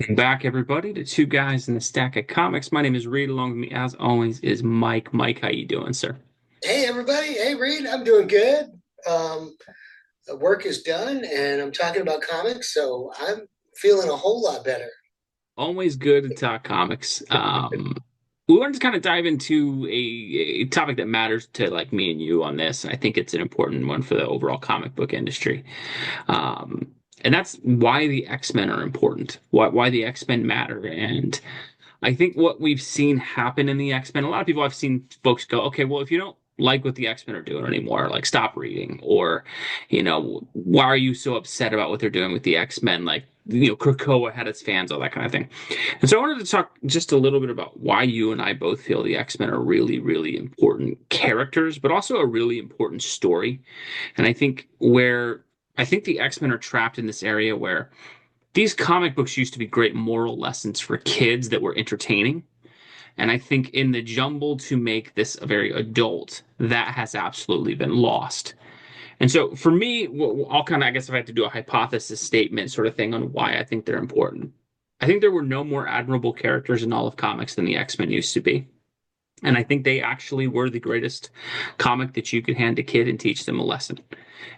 Welcome back, everybody, to Two Guys in the Stack of Comics. My name is Reed. Along with me, as always, is Mike. Mike, how you doing, sir? Hey everybody, hey Reed, I'm doing good. Um, the work is done, and I'm talking about comics, so I'm feeling a whole lot better. Always good to talk comics. We wanted to kind of dive into a topic that matters to like me and you on this, and I think it's an important one for the overall comic book industry. Um, and that's why the X-Men are important. Why the X-Men matter, and I think what we've seen happen in the X-Men, a lot of people I've seen folks go, okay, well, if you don't like what the X-Men are doing anymore, like stop reading, or, why are you so upset about what they're doing with the X-Men? Like, Krakoa had its fans, all that kind of thing. And so I wanted to talk just a little bit about why you and I both feel the X-Men are really, really important characters, but also a really important story. And I think the X-Men are trapped in this area where these comic books used to be great moral lessons for kids that were entertaining. And I think in the jumble to make this a very adult, that has absolutely been lost. And so for me, I'll kind of, I guess if I had to do a hypothesis statement sort of thing on why I think they're important. I think there were no more admirable characters in all of comics than the X-Men used to be. And I think they actually were the greatest comic that you could hand a kid and teach them a lesson.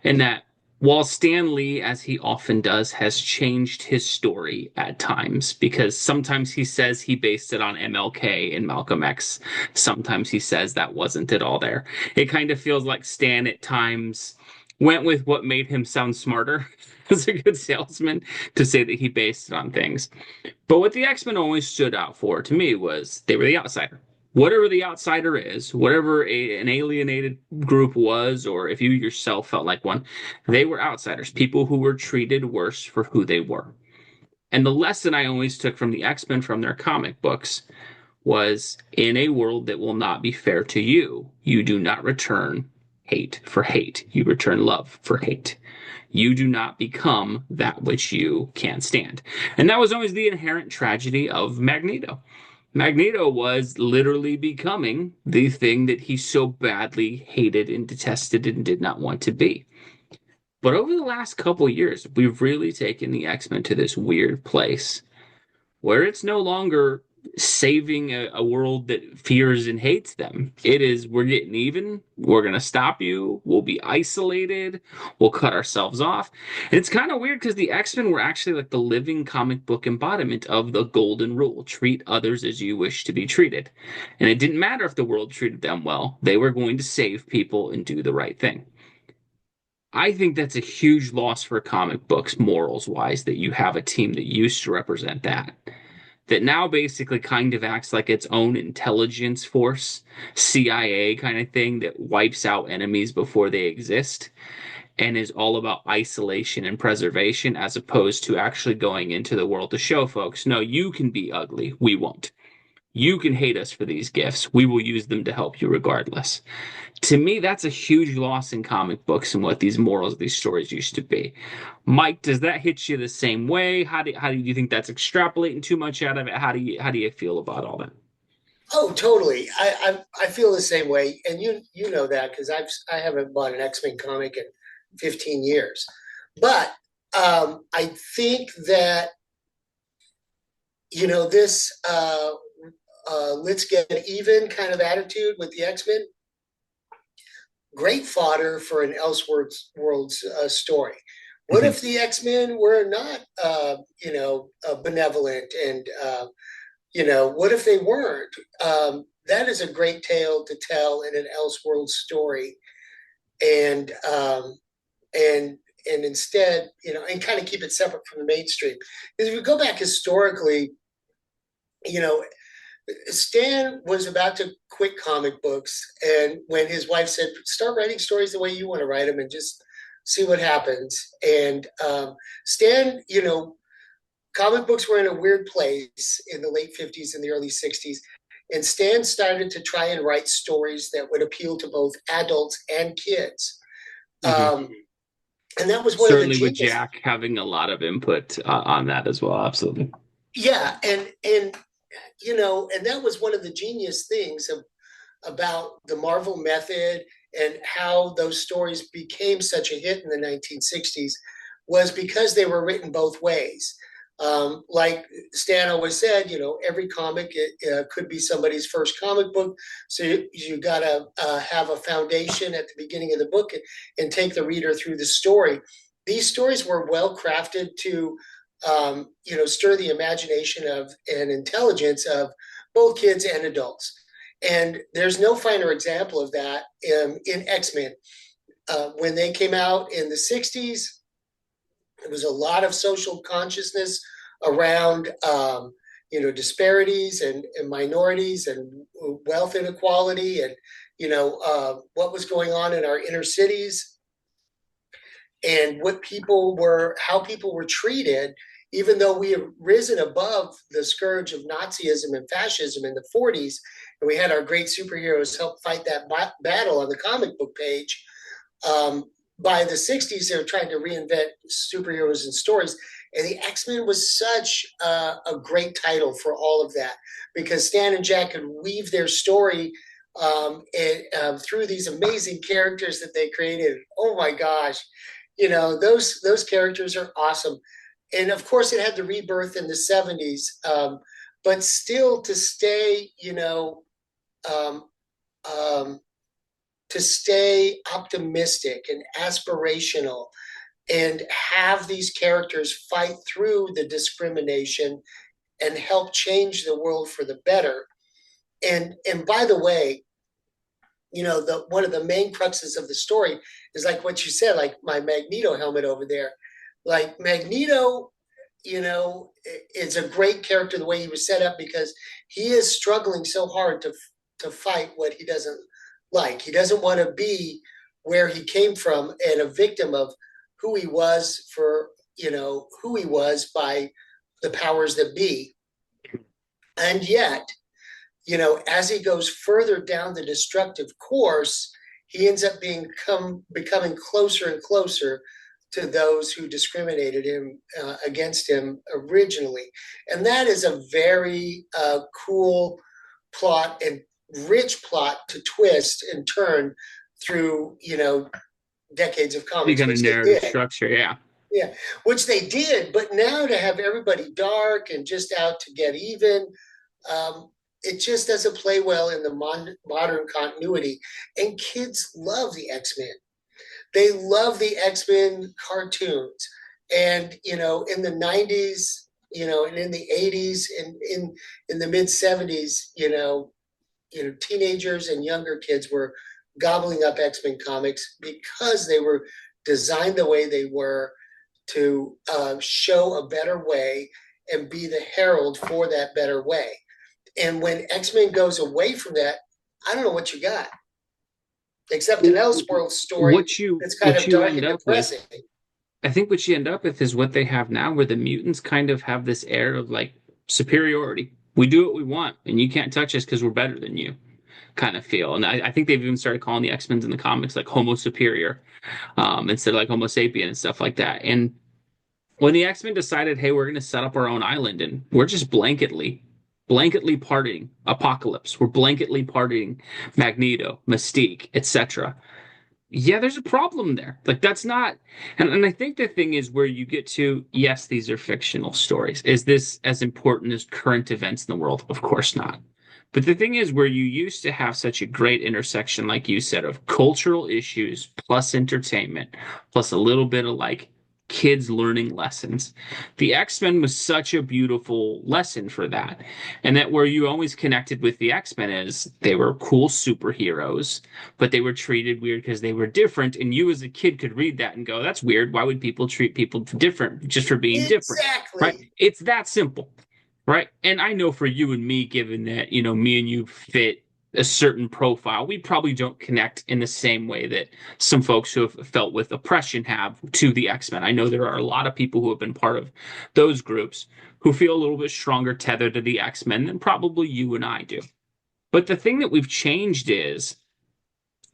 And that while Stan Lee, as he often does, has changed his story at times, because sometimes he says he based it on MLK and Malcolm X. Sometimes he says that wasn't it all there. It kind of feels like Stan at times went with what made him sound smarter as a good salesman to say that he based it on things. But what the X-Men always stood out for to me was they were the outsider. Whatever the outsider is, whatever an alienated group was, or if you yourself felt like one, they were outsiders, people who were treated worse for who they were. And the lesson I always took from the X-Men from their comic books was in a world that will not be fair to you, you do not return hate for hate. You return love for hate. You do not become that which you can't stand. And that was always the inherent tragedy of Magneto. Magneto was literally becoming the thing that he so badly hated and detested and did not want to be. But over the last couple years, we've really taken the X-Men to this weird place where it's no longer saving a world that fears and hates them. It is, we're getting even. We're going to stop you. We'll be isolated. We'll cut ourselves off. And it's kind of weird because the X-Men were actually like the living comic book embodiment of the golden rule: treat others as you wish to be treated. And it didn't matter if the world treated them well, they were going to save people and do the right thing. I think that's a huge loss for comic books, morals wise, that you have a team that used to represent that now basically kind of acts like its own intelligence force, CIA kind of thing that wipes out enemies before they exist and is all about isolation and preservation as opposed to actually going into the world to show folks, no, you can be ugly. We won't. You can hate us for these gifts. We will use them to help you regardless. To me, that's a huge loss in comic books and what these morals, these stories used to be. Mike, does that hit you the same way? How do you think that's extrapolating too much out of it? How do you feel about all that? Oh, totally. I feel the same way, and you know that because I haven't bought an X-Men comic in 15 years, but I think that this let's get even kind of attitude with the X-Men, great fodder for an Elseworlds story. What Mhm. if the X-Men were not, benevolent, and what if they weren't? That is a great tale to tell in an Elseworlds story, and and and instead, and kind of keep it separate from the mainstream. Because if we go back historically, you know, Stan was about to quit comic books, and when his wife said, "Start writing stories the way you want to write them, and just see what happens," and Stan, comic books were in a weird place in the late '50s and the early '60s, and Stan started to try and write stories that would appeal to both adults and kids. Mhm. Um, and that was one of the Certainly with genius. Jack having a lot of input on that as well. Absolutely. Yeah, and that was one of the genius things about the Marvel method and how those stories became such a hit in the 1960s was because they were written both ways. Like Stan always said, every comic could be somebody's first comic book. So you got to have a foundation at the beginning of the book and take the reader through the story. These stories were well crafted to, stir the imagination of and intelligence of both kids and adults. And there's no finer example of that in X-Men. When they came out in the 60s, there was a lot of social consciousness around disparities and minorities and wealth inequality and what was going on in our inner cities and how people were treated, even though we have risen above the scourge of Nazism and fascism in the 40s, and we had our great superheroes help fight that battle on the comic book page. Um, by the 60s, they were trying to reinvent superheroes and stories. And the X-Men was such a great title for all of that because Stan and Jack could weave their story through these amazing characters that they created. Oh my gosh, those characters are awesome. And of course, it had the rebirth in the 70s, but still to stay, um, um, to stay optimistic and aspirational and have these characters fight through the discrimination and help change the world for the better. And by the way, the one of the main cruxes of the story is like what you said, like my Magneto helmet over there. Like Magneto, is a great character the way he was set up because he is struggling so hard to fight what he doesn't like. He doesn't want to be where he came from and a victim of who he was for, who he was by the powers that be. And yet, as he goes further down the destructive course, he ends up becoming closer and closer to those who discriminated him against him originally. And that is a very cool plot and rich plot to twist and turn through, decades of You comics, got a which they narrative did. structure, yeah. Yeah, which they did. But now to have everybody dark and just out to get even, um, it just doesn't play well in the modern continuity. And kids love the X-Men. They love the X-Men cartoons. And, in the 90s, and in the 80s and in the mid 70s, teenagers and younger kids were gobbling up X-Men comics because they were designed the way they were to show a better way and be the herald for that better way. And when X-Men goes away from that, I don't know what you got, except an Elseworld story that's kind what of you dark end and up with, depressing. I think what you end up with is what they have now, where the mutants kind of have this air of like superiority. We do what we want, and you can't touch us because we're better than you, kind of feel. And I think they've even started calling the X-Men in the comics like Homo Superior, instead of like Homo sapien and stuff like that. And when the X-Men decided, hey, we're going to set up our own island and we're just blanketly partying Apocalypse. We're blanketly partying Magneto, Mystique, etc. Yeah, there's a problem there. Like that's not, and I think the thing is where you get to, yes, these are fictional stories. Is this as important as current events in the world? Of course not. But the thing is where you used to have such a great intersection, like you said, of cultural issues plus entertainment, plus a little bit of like kids learning lessons. The X-Men was such a beautiful lesson for that. And that where you always connected with the X-Men is they were cool superheroes, but they were treated weird because they were different. And you as a kid could read that and go, that's weird. Why would people treat people different just for being different? Right? Exactly. It's that simple. Right. And I know for you and me, given that, me and you fit a certain profile, we probably don't connect in the same way that some folks who have felt with oppression have to the X-Men. I know there are a lot of people who have been part of those groups who feel a little bit stronger tethered to the X-Men than probably you and I do. But the thing that we've changed is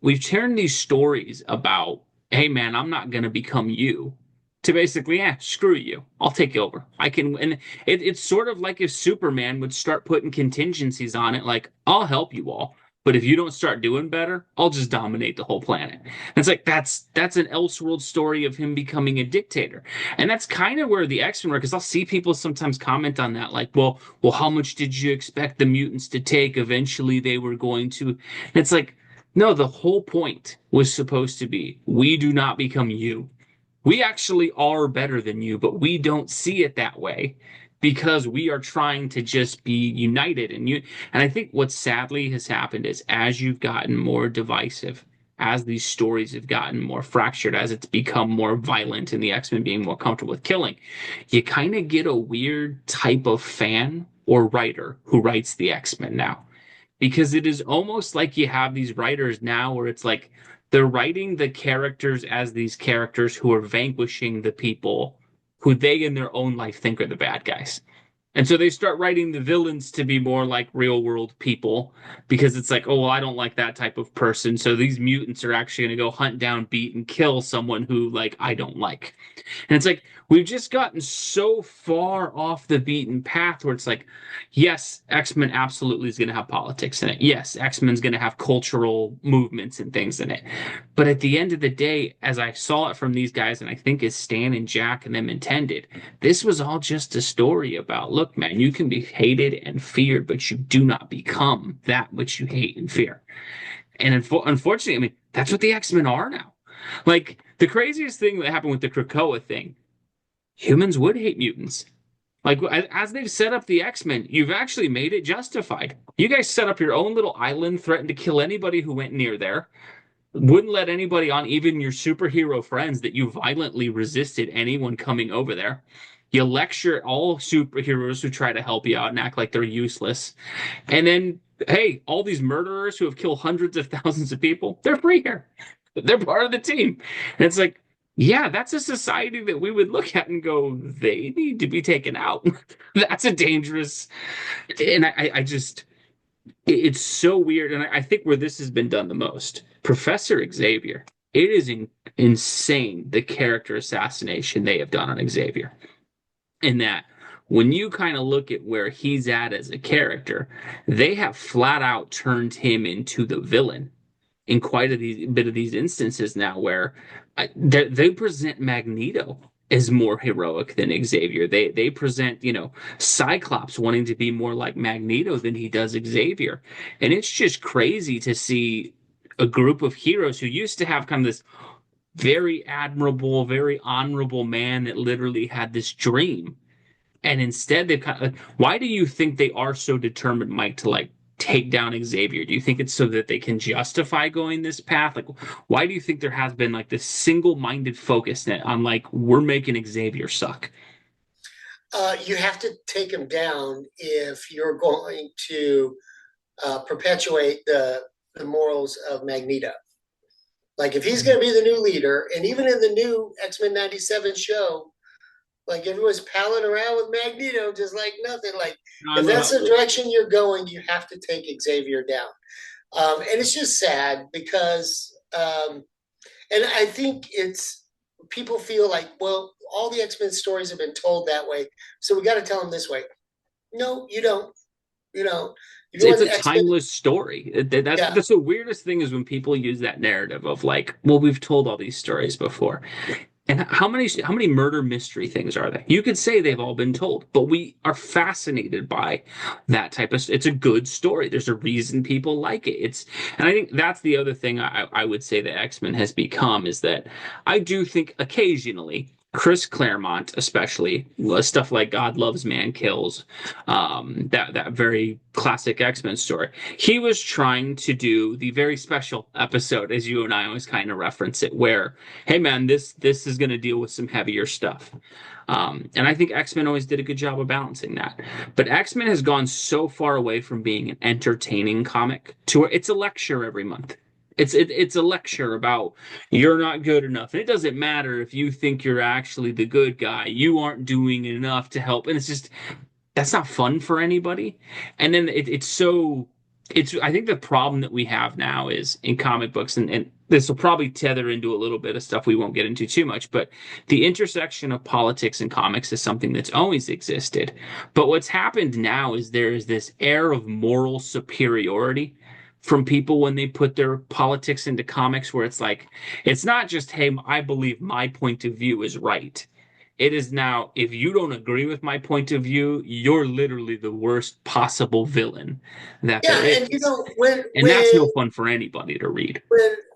we've turned these stories about, hey man, I'm not going to become you, to basically, yeah, screw you. I'll take over. I can, and it's sort of like if Superman would start putting contingencies on it, like, I'll help you all. But if you don't start doing better, I'll just dominate the whole planet. And it's like that's an Elseworld story of him becoming a dictator. And that's kind of where the X-Men were, because I'll see people sometimes comment on that, like, well, how much did you expect the mutants to take? Eventually they were going to. And it's like, no, the whole point was supposed to be we do not become you. We actually are better than you, but we don't see it that way because we are trying to just be united. And I think what sadly has happened is as you've gotten more divisive, as these stories have gotten more fractured, as it's become more violent and the X-Men being more comfortable with killing, you kind of get a weird type of fan or writer who writes the X-Men now, because it is almost like you have these writers now where it's like they're writing the characters as these characters who are vanquishing the people who they in their own life think are the bad guys. And so they start writing the villains to be more like real world people because it's like, oh, well, I don't like that type of person. So these mutants are actually going to go hunt down, beat, and kill someone who, like, I don't like. And it's like we've just gotten so far off the beaten path where it's like, yes, X-Men absolutely is going to have politics in it. Yes, X-Men's going to have cultural movements and things in it. But at the end of the day, as I saw it from these guys, and I think as Stan and Jack and them intended, this was all just a story about, look, man, you can be hated and feared, but you do not become that which you hate and fear. And unfortunately, I mean, that's what the X-Men are now. Like the craziest thing that happened with the Krakoa thing, humans would hate mutants. Like as they've set up the X-Men, you've actually made it justified. You guys set up your own little island, threatened to kill anybody who went near there, wouldn't let anybody on, even your superhero friends, that you violently resisted anyone coming over there. You lecture all superheroes who try to help you out and act like they're useless. And then, hey, all these murderers who have killed hundreds of thousands of people, they're free here. They're part of the team. And it's like, yeah, that's a society that we would look at and go, they need to be taken out. That's a dangerous. And I just, it's so weird. And I think where this has been done the most, Professor Xavier, it is insane the character assassination they have done on Xavier. In that, when you kind of look at where he's at as a character, they have flat out turned him into the villain in quite bit of these instances now where they present Magneto as more heroic than Xavier. They present, Cyclops wanting to be more like Magneto than he does Xavier. And it's just crazy to see a group of heroes who used to have kind of this very admirable, very honorable man that literally had this dream. And instead, they've kind of, why do you think they are so determined, Mike, to like take down Xavier? Do you think it's so that they can justify going this path? Like, why do you think there has been like this single-minded focus on like we're making Xavier suck? You have to take him down if you're going to perpetuate the morals of Magneto. Like if he's going to be the new leader, and even in the new X-Men 97 show, like everyone's palling around with Magneto just like nothing. Like if that's the direction you're going, you have to take Xavier down. And it's just sad because, and I think it's people feel like, well, all the X-Men stories have been told that way, so we got to tell them this way. No, you don't. You know, if you It's want a the X-Men, timeless story. yeah. That's the weirdest thing is when people use that narrative of like, well, we've told all these stories before. And how many murder mystery things are there? You could say they've all been told, but we are fascinated by that type of. It's a good story. There's a reason people like it. And I think that's the other thing I would say that X-Men has become is that I do think occasionally Chris Claremont, especially stuff like God Loves Man Kills, that very classic X-Men story. He was trying to do the very special episode, as you and I always kind of reference it, where, hey man, this is going to deal with some heavier stuff. And I think X-Men always did a good job of balancing that. But X-Men has gone so far away from being an entertaining comic to where it's a lecture every month. It's a lecture about you're not good enough. And it doesn't matter if you think you're actually the good guy. You aren't doing enough to help. And it's just that's not fun for anybody. And then it's I think the problem that we have now is in comic books, and this will probably tether into a little bit of stuff we won't get into too much, but the intersection of politics and comics is something that's always existed. But what's happened now is there is this air of moral superiority from people when they put their politics into comics, where it's like, it's not just, hey, I believe my point of view is right. It is now, if you don't agree with my point of view, you're literally the worst possible villain that there Yeah, and is. when And that's no fun for anybody to read.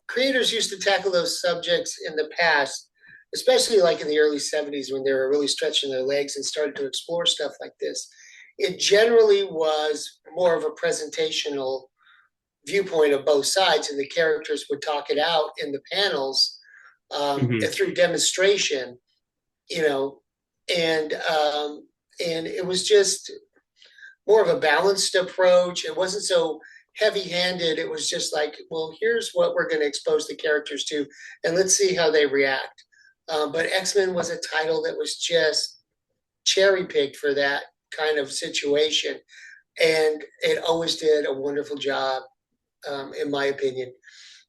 creators used to tackle those subjects in the past, especially like in the early 70s when they were really stretching their legs and started to explore stuff like this, it generally was more of a presentational viewpoint of both sides, and the characters would talk it out in the panels Mm-hmm. through demonstration, you know, and it was just more of a balanced approach. It wasn't so heavy-handed. It was just like, well, here's what we're going to expose the characters to, and let's see how they react. But X-Men was a title that was just cherry picked for that kind of situation, and it always did a wonderful job, in my opinion.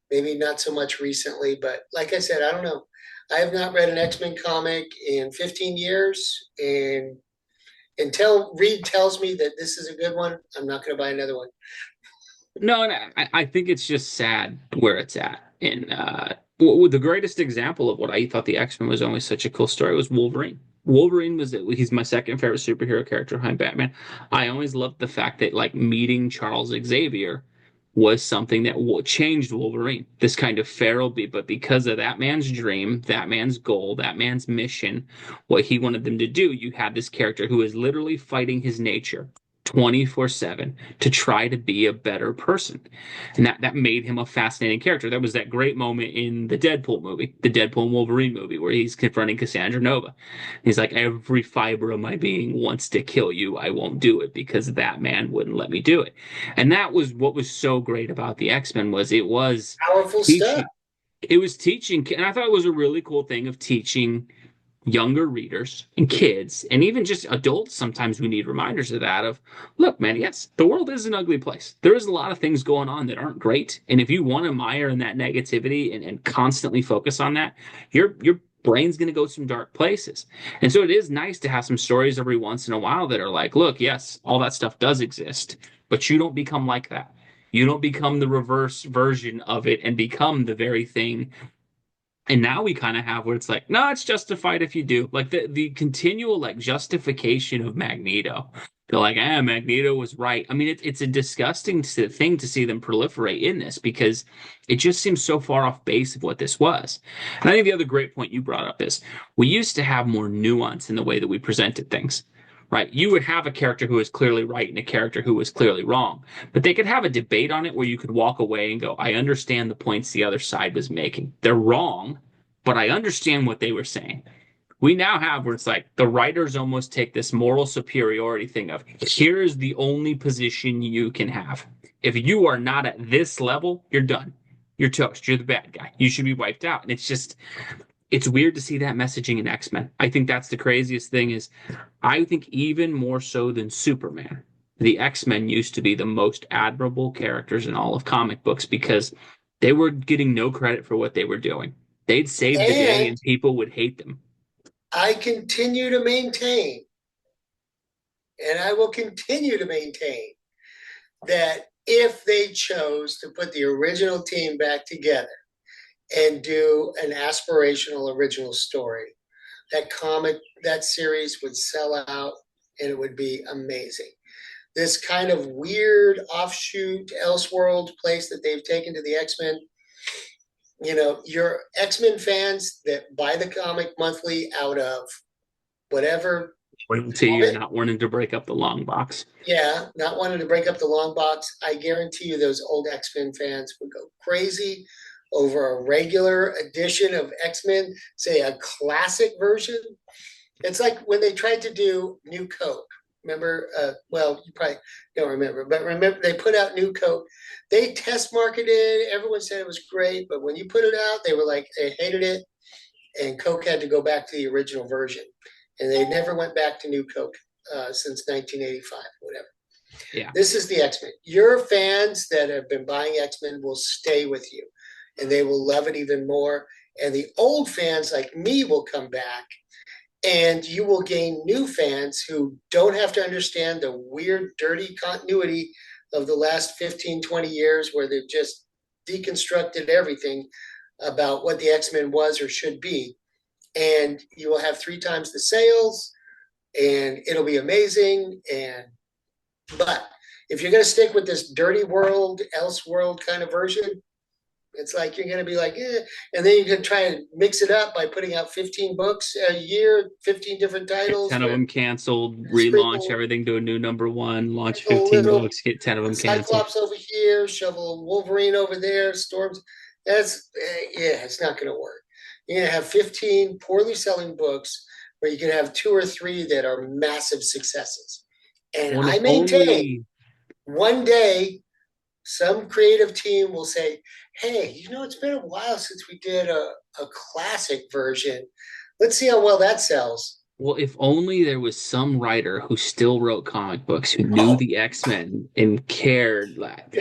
Maybe not so much recently, but like I said, I don't know. I have not read an X-Men comic in 15 years, and until Reed tells me that this is a good one, I'm not going to buy another one. No, and I think it's just sad where it's at. And the greatest example of what I thought the X-Men was always such a cool story was Wolverine. Wolverine was he's my second favorite superhero character behind Batman. I always loved the fact that like meeting Charles Xavier was something that changed Wolverine. This kind of feral beat, but because of that man's dream, that man's goal, that man's mission, what he wanted them to do, you had this character who is literally fighting his nature 24/7 to try to be a better person. And that made him a fascinating character. That was that great moment in the Deadpool movie, the Deadpool and Wolverine movie, where he's confronting Cassandra Nova. He's like, every fiber of my being wants to kill you. I won't do it because that man wouldn't let me do it. And that was what was so great about the X-Men was it was Powerful stuff. teaching. It was teaching, and I thought it was a really cool thing of teaching younger readers and kids and even just adults. Sometimes we need reminders of that of, look, man, yes, the world is an ugly place. There is a lot of things going on that aren't great, and if you want to mire in that negativity and constantly focus on that, your brain's going to go some dark places. And so it is nice to have some stories every once in a while that are like, look, yes, all that stuff does exist, but you don't become like that. You don't become the reverse version of it and become the very thing. And now we kind of have where it's like, no, it's justified if you do. Like the continual like justification of Magneto. They're like, Magneto was right. I mean, it's a disgusting thing to see them proliferate in this because it just seems so far off base of what this was. And I think the other great point you brought up is we used to have more nuance in the way that we presented things. Right? You would have a character who was clearly right and a character who was clearly wrong, but they could have a debate on it where you could walk away and go, I understand the points the other side was making. They're wrong, but I understand what they were saying. We now have where it's like the writers almost take this moral superiority thing of here is the only position you can have. If you are not at this level, you're done. You're toast. You're the bad guy. You should be wiped out. And it's just, it's weird to see that messaging in X-Men. I think that's the craziest thing is I think even more so than Superman, the X-Men used to be the most admirable characters in all of comic books because they were getting no credit for what they were doing. They'd save the day And and people would hate them. I continue to maintain, and I will continue to maintain, that if they chose to put the original team back together and do an aspirational original story, that comic, that series would sell out and it would be amazing. This kind of weird offshoot Elseworld place that they've taken to the X-Men, your X-Men fans that buy the comic monthly out of whatever Loyalty or not wanting to break up the long box. yeah, not wanting to break up the long box, I guarantee you those old X-Men fans would go crazy over a regular edition of X-Men, say a classic version. It's like when they tried to do New Coke. Remember? Well, you probably don't remember, but remember they put out New Coke. They test marketed. Everyone said it was great, but when you put it out, they were like they hated it, and Coke had to go back to the original version, and they never went back to New Coke since 1985, whatever. Yeah. This is the X Men. Your fans that have been buying X Men will stay with you, and they will love it even more. And the old fans like me will come back, and you will gain new fans who don't have to understand the weird, dirty continuity of the last 15, 20 years where they've just deconstructed everything about what the X-Men was or should be. And you will have 3 times the sales and it'll be amazing. But if you're going to stick with this dirty world, Elseworld kind of version, it's like you're going to be like, eh. And then you can try and mix it up by putting out 15 books a year, 15 different Get titles 10 of where them canceled, relaunch sprinkle, everything to a new number one, launch sprinkle a 15 little books, get 10 of them canceled. Cyclops over here, shovel Wolverine over there, Storms. That's, yeah, it's not going to work. You're going to have 15 poorly selling books where you can have 2 or 3 that are massive successes. And Well, if I maintain only one day some creative team will say, hey, it's been a while since we did a classic version. Let's see how well that sells. Well, if only there was some writer who still wrote comic books who knew Oh, the X-Men and cared, like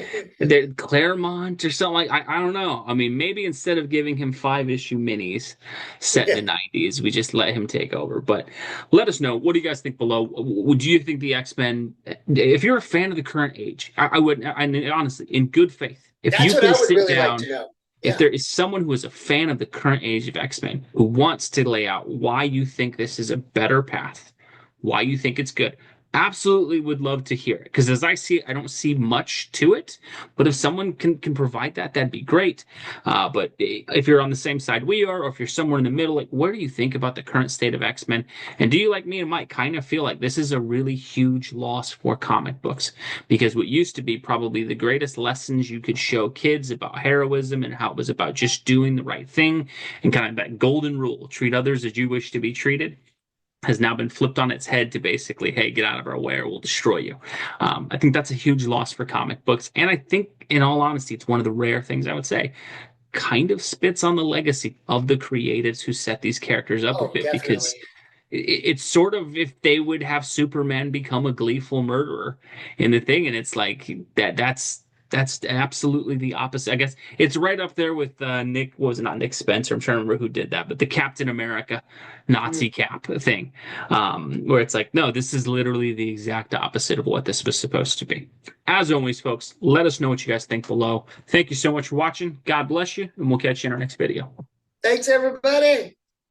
Claremont or something like I don't know. I mean, maybe instead of giving him 5-issue minis set in the yeah, 90s, we just let him take over. But let us know. What do you guys think below? Would you think the X-Men, if you're a fan of the current age, I would, and honestly, in good faith, if that's you what can I would sit really like down, to know. if Yeah. there is someone who is a fan of the current age of X-Men who wants to lay out why you think this is a better path, why you think it's good, absolutely would love to hear it. Because as I see it, I don't see much to it. But if someone can provide that, that'd be great. But if you're on the same side we are, or if you're somewhere in the middle, like what do you think about the current state of X-Men? And do you, like me and Mike, kind of feel like this is a really huge loss for comic books? Because what used to be probably the greatest lessons you could show kids about heroism and how it was about just doing the right thing and kind of that golden rule, treat others as you wish to be treated, has now been flipped on its head to basically, hey, get out of our way or we'll destroy you. I think that's a huge loss for comic books. And I think, in all honesty, it's one of the rare things I would say kind of spits on the legacy of the creatives who set these characters up a Oh, bit because definitely. it's sort of if they would have Superman become a gleeful murderer in the thing, and it's like that's absolutely the opposite. I guess it's right up there with Nick was it not Nick Spencer? I'm trying to remember who did that, but the Captain America Mm. Nazi cap thing, where it's like, no, this is literally the exact opposite of what this was supposed to be. As always, folks, let us know what you guys think below. Thank you so much for watching. God bless you, and we'll catch you in our next video. Thanks, everybody.